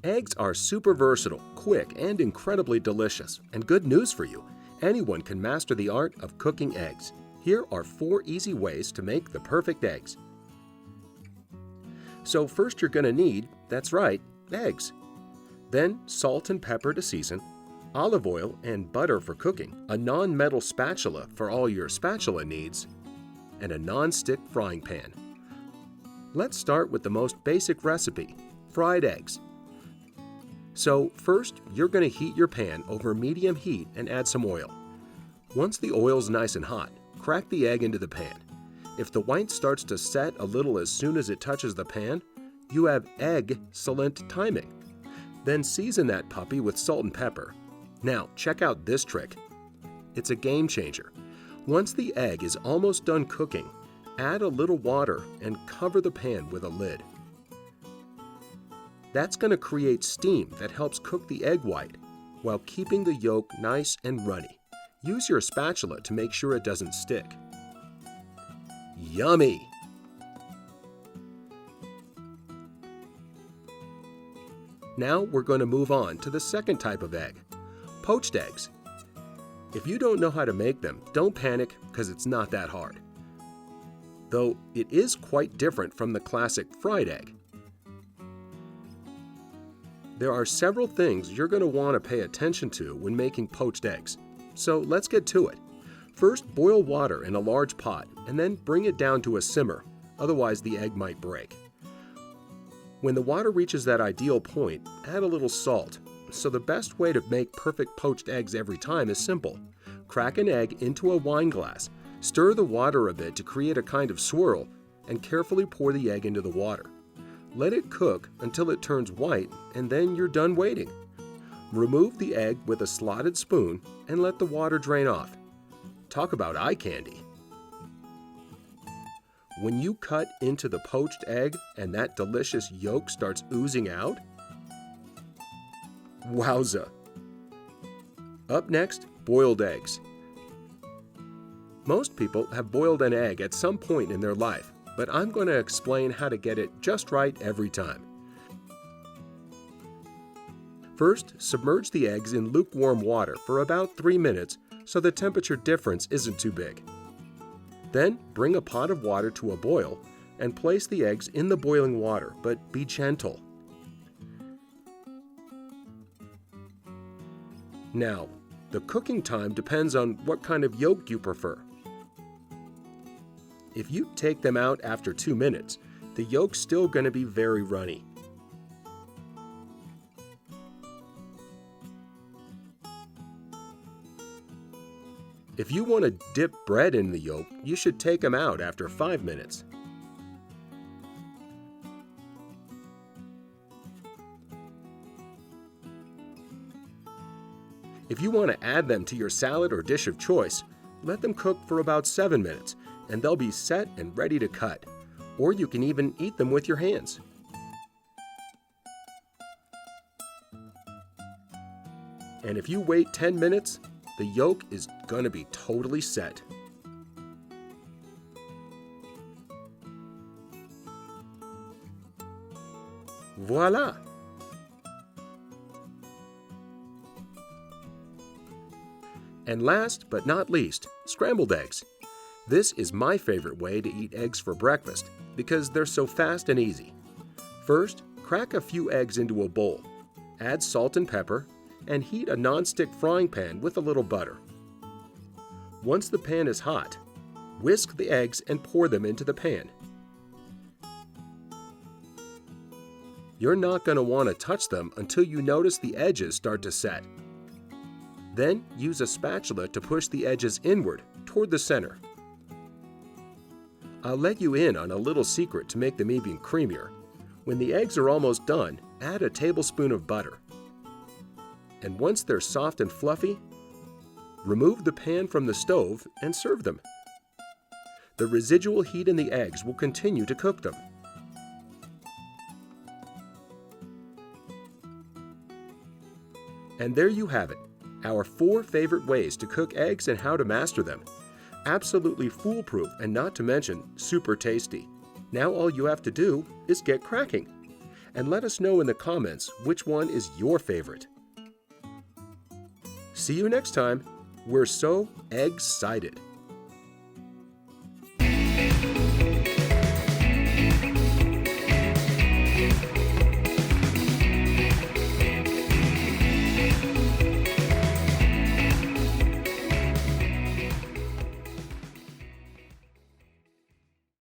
Eggs are super versatile, quick, and incredibly delicious. And good news for you, anyone can master the art of cooking eggs. Here are 4 easy ways to make the perfect eggs. So first you're going to need, that's right, eggs. Then salt and pepper to season, olive oil and butter for cooking, a non-metal spatula for all your spatula needs, and a non-stick frying pan. Let's start with the most basic recipe, fried eggs. So first, you're going to heat your pan over medium heat and add some oil. Once the oil's nice and hot, crack the egg into the pan. If the white starts to set a little as soon as it touches the pan, you have excellent timing. Then season that puppy with salt and pepper. Now, check out this trick. It's a game changer. Once the egg is almost done cooking, add a little water and cover the pan with a lid. That's going to create steam that helps cook the egg white while keeping the yolk nice and runny. Use your spatula to make sure it doesn't stick. Yummy! Now we're going to move on to the second type of egg, poached eggs. If you don't know how to make them, don't panic because it's not that hard. Though it is quite different from the classic fried egg. There are several things you're going to want to pay attention to when making poached eggs. So let's get to it. First, boil water in a large pot and then bring it down to a simmer, otherwise the egg might break. When the water reaches that ideal point, add a little salt. So the best way to make perfect poached eggs every time is simple. Crack an egg into a wine glass, stir the water a bit to create a kind of swirl, and carefully pour the egg into the water. Let it cook until it turns white, and then you're done waiting. Remove the egg with a slotted spoon and let the water drain off. Talk about eye candy. When you cut into the poached egg and that delicious yolk starts oozing out, wowza! Up next, boiled eggs. Most people have boiled an egg at some point in their life, but I'm going to explain how to get it just right every time. First, submerge the eggs in lukewarm water for about 3 minutes so the temperature difference isn't too big. Then, bring a pot of water to a boil and place the eggs in the boiling water, but be gentle. Now, the cooking time depends on what kind of yolk you prefer. If you take them out after 2 minutes, the yolk's still going to be very runny. If you want to dip bread in the yolk, you should take them out after 5 minutes. If you want to add them to your salad or dish of choice, let them cook for about 7 minutes, and they'll be set and ready to cut. Or you can even eat them with your hands. And if you wait 10 minutes, the yolk is going to be totally set. Voila! And last but not least, scrambled eggs. This is my favorite way to eat eggs for breakfast because they're so fast and easy. First, crack a few eggs into a bowl, add salt and pepper, and heat a non-stick frying pan with a little butter. Once the pan is hot, whisk the eggs and pour them into the pan. You're not going to want to touch them until you notice the edges start to set. Then use a spatula to push the edges inward toward the center. I'll let you in on a little secret to make them even creamier. When the eggs are almost done, add a tablespoon of butter. And once they're soft and fluffy, remove the pan from the stove and serve them. The residual heat in the eggs will continue to cook them. And there you have it, our 4 favorite ways to cook eggs and how to master them. Absolutely foolproof and not to mention super tasty. Now all you have to do is get cracking. and let us know in the comments which one is your favorite. See you next time. We're so egg-cited.